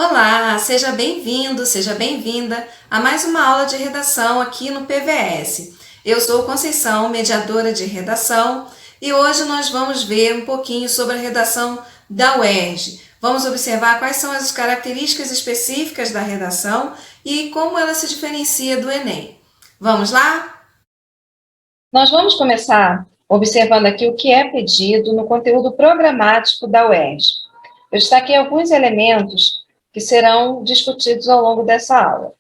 Olá, seja bem-vindo, seja bem-vinda a mais uma aula de redação aqui no PVS. Eu sou Conceição, mediadora de redação, e hoje nós vamos ver um pouquinho sobre a redação da UERJ. Vamos observar quais são as características específicas da redação e como ela se diferencia do Enem. Vamos lá? Nós vamos começar observando aqui o que é pedido no conteúdo programático da UERJ. Eu destaquei alguns elementos que serão discutidos ao longo dessa aula.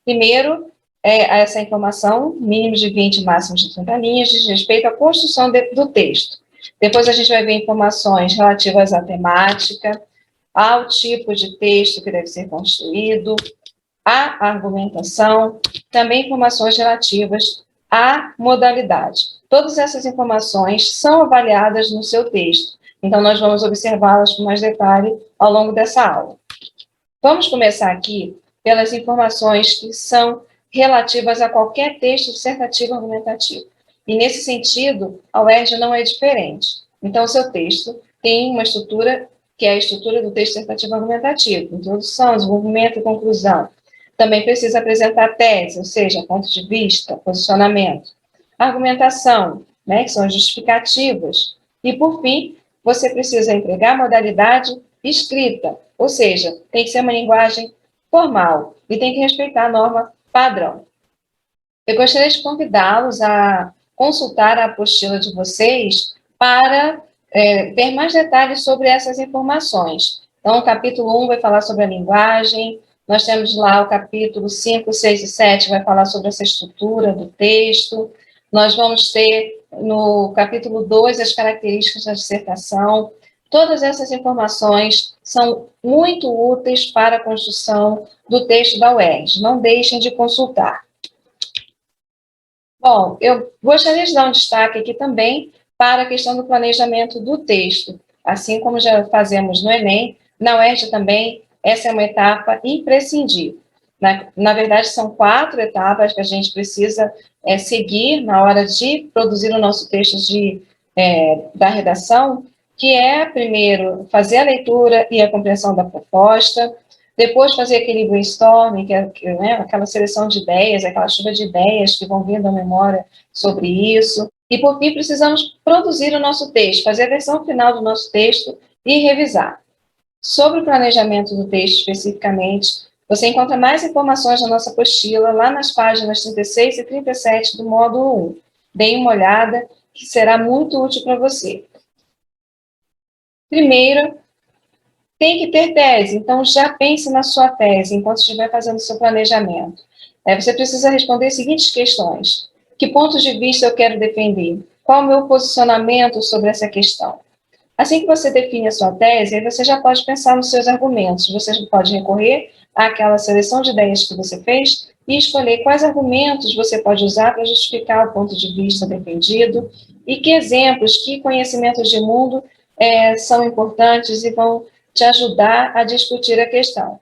Primeiro, essa informação, mínimos de 20, máximos de 30 linhas, diz respeito à construção do texto. Depois a gente vai ver informações relativas à temática, ao tipo de texto que deve ser construído, à argumentação, também informações relativas à modalidade. Todas essas informações são avaliadas no seu texto, então nós vamos observá-las com mais detalhe ao longo dessa aula. Vamos começar aqui pelas informações que são relativas a qualquer texto dissertativo argumentativo. E, nesse sentido, a UERJ não é diferente. Então, o seu texto tem uma estrutura que é a estrutura do texto dissertativo argumentativo: introdução, desenvolvimento e conclusão. Também precisa apresentar tese, ou seja, ponto de vista, posicionamento. Argumentação, que são as justificativas. E, por fim, você precisa entregar modalidade escrita, ou seja, tem que ser uma linguagem formal e tem que respeitar a norma padrão. Eu gostaria de convidá-los a consultar a apostila de vocês para ver mais detalhes sobre essas informações. Então, o capítulo 1 vai falar sobre a linguagem, nós temos lá o capítulo 5, 6 e 7, vai falar sobre essa estrutura do texto, nós vamos ter no capítulo 2 as características da dissertação. Todas essas informações são muito úteis para a construção do texto da UERJ, não deixem de consultar. Bom, eu gostaria de dar um destaque aqui também para a questão do planejamento do texto. Assim como já fazemos no Enem, na UERJ também, essa é uma etapa imprescindível. Na verdade, são 4 etapas que a gente precisa seguir na hora de produzir o nosso texto da redação, que é, primeiro, fazer a leitura e a compreensão da proposta, depois fazer aquele brainstorming, que é aquela seleção de ideias, aquela chuva de ideias que vão vindo à memória sobre isso. E, por fim, precisamos produzir o nosso texto, fazer a versão final do nosso texto e revisar. Sobre o planejamento do texto, especificamente, você encontra mais informações na nossa apostila, lá nas páginas 36 e 37 do módulo 1. Deem uma olhada, que será muito útil para você. Primeiro, tem que ter tese, então já pense na sua tese enquanto estiver fazendo o seu planejamento. Você precisa responder as seguintes questões: que pontos de vista eu quero defender? Qual o meu posicionamento sobre essa questão? Assim que você define a sua tese, aí você já pode pensar nos seus argumentos. Você pode recorrer àquela seleção de ideias que você fez e escolher quais argumentos você pode usar para justificar o ponto de vista defendido e que exemplos, que conhecimentos de mundo são importantes e vão te ajudar a discutir a questão.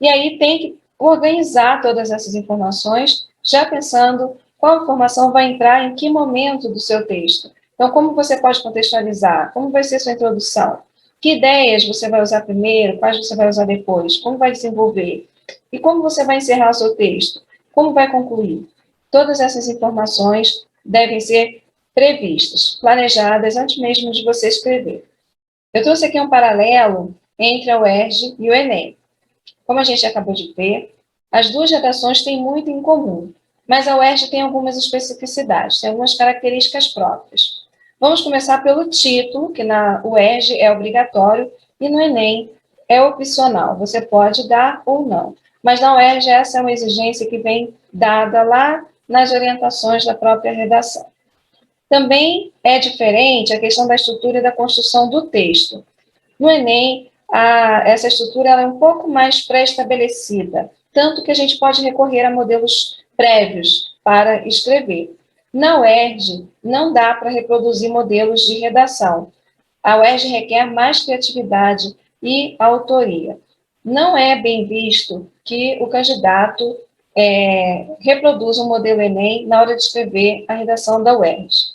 E aí tem que organizar todas essas informações, já pensando qual informação vai entrar em que momento do seu texto. Então, como você pode contextualizar? Como vai ser sua introdução? Que ideias você vai usar primeiro? Quais você vai usar depois? Como vai desenvolver? E como você vai encerrar o seu texto? Como vai concluir? Todas essas informações devem ser previstas, planejadas antes mesmo de você escrever. Eu trouxe aqui um paralelo entre a UERJ e o Enem. Como a gente acabou de ver, as duas redações têm muito em comum, mas a UERJ tem algumas especificidades, tem algumas características próprias. Vamos começar pelo título, que na UERJ é obrigatório e no Enem é opcional, você pode dar ou não. Mas na UERJ essa é uma exigência que vem dada lá nas orientações da própria redação. Também é diferente a questão da estrutura e da construção do texto. No Enem, essa estrutura é um pouco mais pré-estabelecida, tanto que a gente pode recorrer a modelos prévios para escrever. Na UERJ, não dá para reproduzir modelos de redação. A UERJ requer mais criatividade e autoria. Não é bem visto que o candidato reproduza um modelo Enem na hora de escrever a redação da UERJ.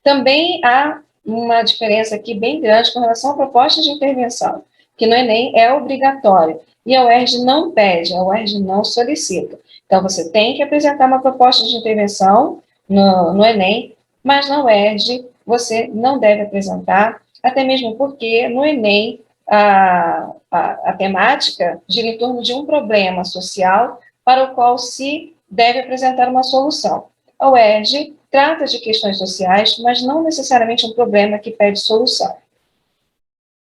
Também há uma diferença aqui bem grande com relação a propostas de intervenção. que no Enem é obrigatória, e a UERJ não pede, a UERJ não solicita. Então, você tem que apresentar uma proposta de intervenção no Enem, mas na UERJ você não deve apresentar, até mesmo porque no Enem a temática gira em torno de um problema social para o qual se deve apresentar uma solução. A UERJ trata de questões sociais, mas não necessariamente um problema que pede solução.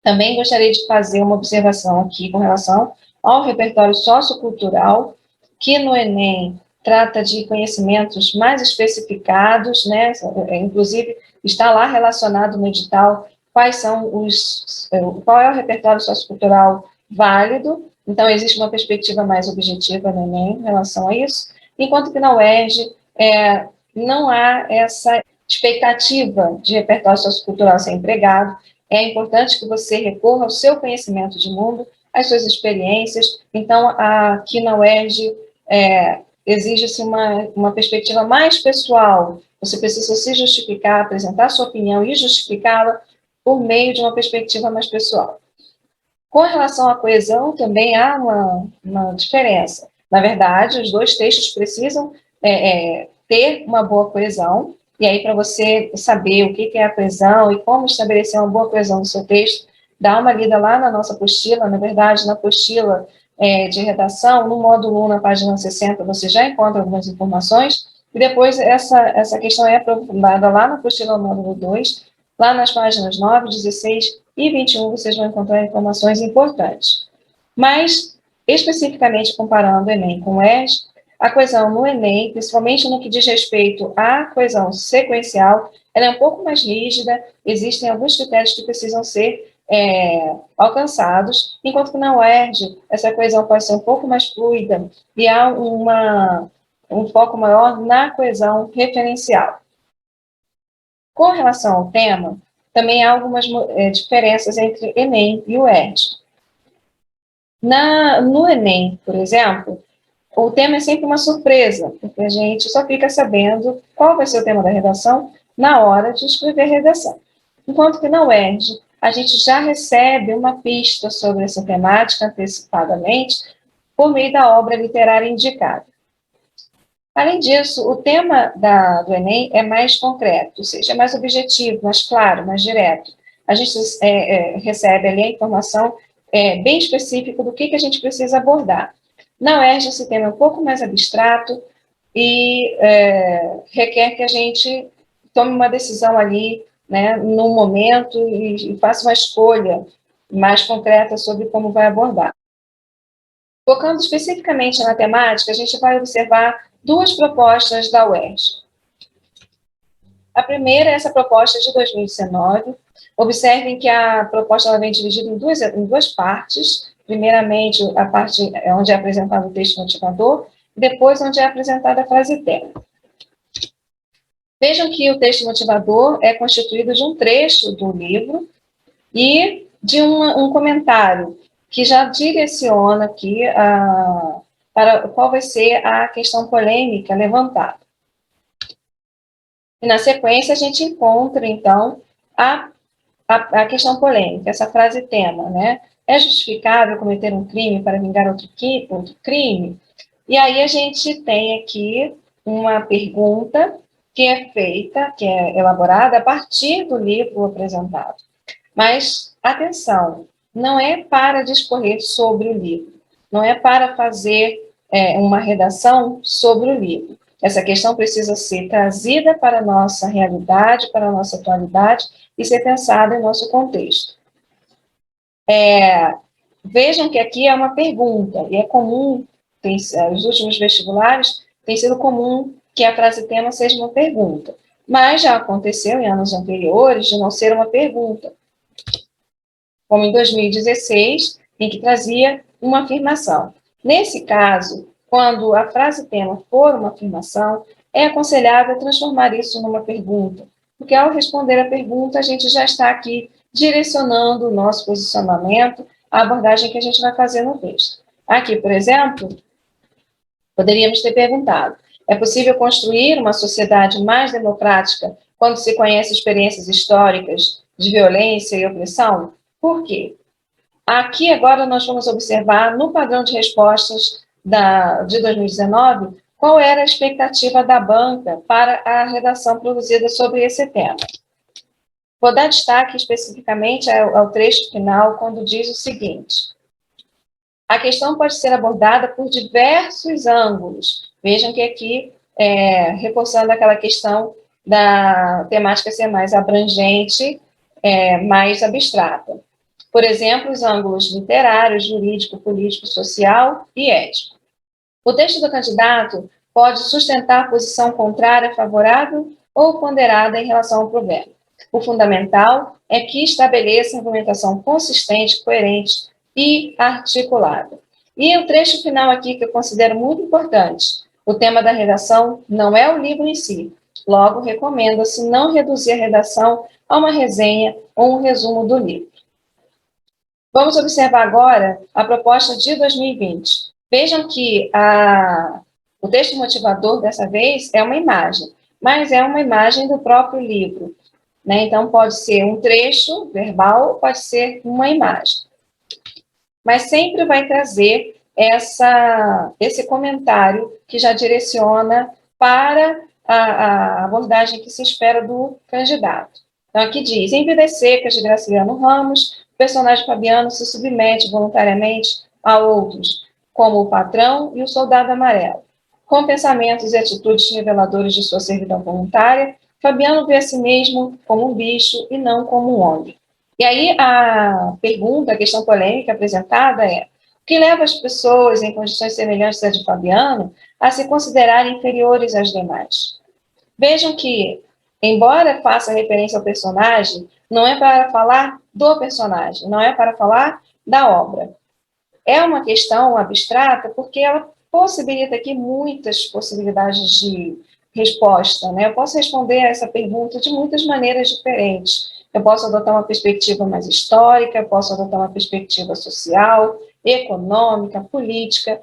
Também gostaria de fazer uma observação aqui com relação ao repertório sociocultural, que no Enem trata de conhecimentos mais especificados, né? Inclusive está lá relacionado no edital qual é o repertório sociocultural válido. Então, existe uma perspectiva mais objetiva no Enem em relação a isso, enquanto que na UERJ não há essa expectativa de repertório sociocultural ser empregado. É importante que você recorra ao seu conhecimento de mundo, às suas experiências. Então, aqui na UERJ, exige-se uma perspectiva mais pessoal. Você precisa se justificar, apresentar sua opinião e justificá-la por meio de uma perspectiva mais pessoal. Com relação à coesão, também há uma diferença. Na verdade, os dois textos precisam ter uma boa coesão, e aí, para você saber o que é a coesão e como estabelecer uma boa coesão no seu texto, dá uma lida lá na nossa apostila. Na verdade, na apostila de redação, no módulo 1, na página 60, você já encontra algumas informações, e depois essa questão é aprofundada lá na apostila módulo 2, lá nas páginas 9, 16 e 21, vocês vão encontrar informações importantes. Mas, especificamente comparando o Enem com o ERJ, a coesão no Enem, principalmente no que diz respeito à coesão sequencial, ela é um pouco mais rígida, existem alguns critérios que precisam ser alcançados, enquanto que na UERJ, essa coesão pode ser um pouco mais fluida e há um foco maior na coesão referencial. Com relação ao tema, também há algumas diferenças entre Enem e UERJ. No Enem, por exemplo, o tema é sempre uma surpresa, porque a gente só fica sabendo qual vai ser o tema da redação na hora de escrever a redação. Enquanto que na UERJ, a gente já recebe uma pista sobre essa temática antecipadamente por meio da obra literária indicada. Além disso, o tema do Enem é mais concreto, ou seja, é mais objetivo, mais claro, mais direto. A gente recebe ali a informação bem específica do que a gente precisa abordar. Na UERJ, esse tema é um pouco mais abstrato e requer que a gente tome uma decisão ali, né, no momento e faça uma escolha mais concreta sobre como vai abordar. Focando especificamente na temática, a gente vai observar duas propostas da UERJ. A primeira é essa proposta de 2019. Observem que a proposta ela vem dividida em duas partes. Primeiramente, a parte onde é apresentado o texto motivador, depois onde é apresentada a frase tema. Vejam que o texto motivador é constituído de um trecho do livro e de um comentário que já direciona aqui para qual vai ser a questão polêmica levantada. E na sequência a gente encontra, então, a questão polêmica, essa frase tema, né? É justificável cometer um crime para vingar outro crime? E aí a gente tem aqui uma pergunta que é feita, que é elaborada a partir do livro apresentado. Mas, atenção, não é para discorrer sobre o livro, não é para fazer uma redação sobre o livro. Essa questão precisa ser trazida para a nossa realidade, para a nossa atualidade e ser pensada em nosso contexto. Vejam que aqui é uma pergunta, e é comum, os últimos vestibulares, tem sido comum que a frase tema seja uma pergunta, mas já aconteceu em anos anteriores de não ser uma pergunta, como em 2016, em que trazia uma afirmação. Nesse caso, quando a frase tema for uma afirmação, é aconselhável transformar isso numa pergunta, porque ao responder a pergunta, a gente já está aqui direcionando o nosso posicionamento, a abordagem que a gente vai fazer no texto. Aqui, por exemplo, poderíamos ter perguntado: é possível construir uma sociedade mais democrática quando se conhece experiências históricas de violência e opressão? Por quê? Aqui, agora, nós vamos observar, no padrão de respostas de 2019, qual era a expectativa da banca para a redação produzida sobre esse tema. Vou dar destaque especificamente ao trecho final, quando diz o seguinte: a questão pode ser abordada por diversos ângulos. Vejam que aqui, reforçando aquela questão da temática ser mais abrangente, mais abstrata. Por exemplo, os ângulos literário, jurídico, político, social e ético. O texto do candidato pode sustentar posição contrária, favorável ou ponderada em relação ao problema. O fundamental é que estabeleça argumentação consistente, coerente e articulada. E o trecho final aqui que eu considero muito importante. O tema da redação não é o livro em si. Logo, recomenda-se não reduzir a redação a uma resenha ou um resumo do livro. Vamos observar agora a proposta de 2020. Vejam que o texto motivador, dessa vez, é uma imagem, mas é uma imagem do próprio livro. Né? Então, pode ser um trecho verbal, pode ser uma imagem. Mas sempre vai trazer esse comentário que já direciona para a abordagem que se espera do candidato. Então, aqui diz: em Vidas Secas, de Graciliano Ramos, o personagem Fabiano se submete voluntariamente a outros, como o patrão e o soldado amarelo. Com pensamentos e atitudes reveladores de sua servidão voluntária, Fabiano vê a si mesmo como um bicho e não como um homem. E aí a pergunta, a questão polêmica apresentada é: o que leva as pessoas em condições semelhantes à de Fabiano a se considerarem inferiores às demais? Vejam que, embora faça referência ao personagem, não é para falar do personagem, não é para falar da obra. É uma questão abstrata porque ela possibilita aqui muitas possibilidades de resposta, né? Eu posso responder a essa pergunta de muitas maneiras diferentes. Eu posso adotar uma perspectiva mais histórica, eu posso adotar uma perspectiva social, econômica, política,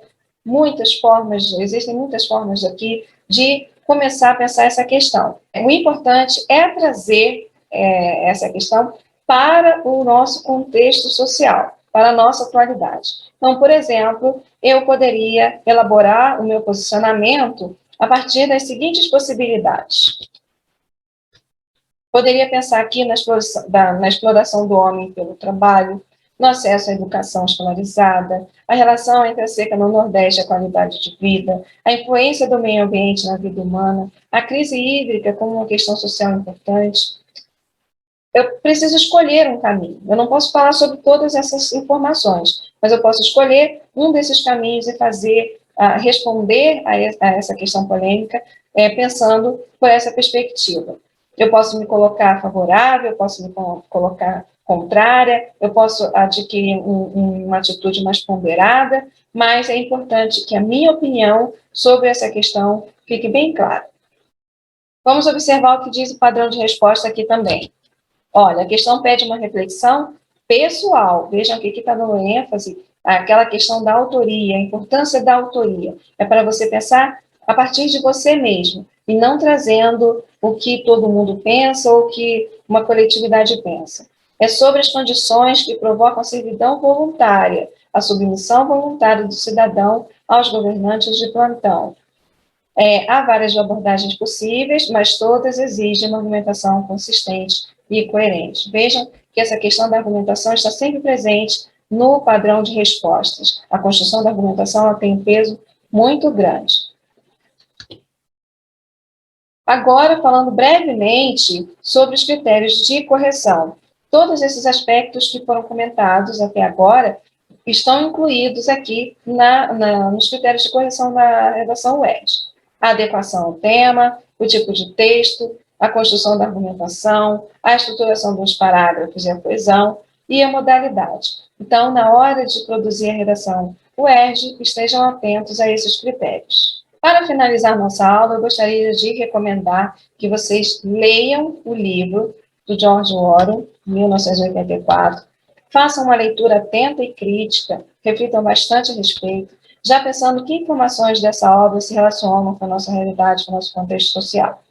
existem muitas formas aqui de começar a pensar essa questão. O importante é trazer essa questão para o nosso contexto social, para a nossa atualidade. Então, por exemplo, eu poderia elaborar o meu posicionamento a partir das seguintes possibilidades. Poderia pensar aqui na exploração do homem pelo trabalho, no acesso à educação escolarizada, a relação entre a seca no Nordeste e a qualidade de vida, a influência do meio ambiente na vida humana, a crise hídrica como uma questão social importante. Eu preciso escolher um caminho. Eu não posso falar sobre todas essas informações, mas eu posso escolher um desses caminhos e responder a essa questão polêmica, pensando por essa perspectiva. Eu posso me colocar favorável, eu posso me colocar contrária, eu posso adquirir uma atitude mais ponderada, mas é importante que a minha opinião sobre essa questão fique bem clara. Vamos observar o que diz o padrão de resposta aqui também. Olha, a questão pede uma reflexão pessoal. Vejam que aqui está dando ênfase àquela questão da autoria, a importância da autoria. É para você pensar a partir de você mesmo, e não trazendo o que todo mundo pensa ou o que uma coletividade pensa. É sobre as condições que provocam a servidão voluntária, a submissão voluntária do cidadão aos governantes de plantão. Há várias abordagens possíveis, mas todas exigem uma argumentação consistente e coerente. Vejam que essa questão da argumentação está sempre presente no padrão de respostas. A construção da argumentação ela tem um peso muito grande. Agora, falando brevemente sobre os critérios de correção. Todos esses aspectos que foram comentados até agora estão incluídos aqui nos critérios de correção da redação UERJ. A adequação ao tema, o tipo de texto, a construção da argumentação, a estruturação dos parágrafos e a coesão e a modalidade. Então, na hora de produzir a redação UERJ, estejam atentos a esses critérios. Para finalizar nossa aula, eu gostaria de recomendar que vocês leiam o livro do George Orwell, 1984, façam uma leitura atenta e crítica, reflitam bastante a respeito, já pensando que informações dessa obra se relacionam com a nossa realidade, com o nosso contexto social.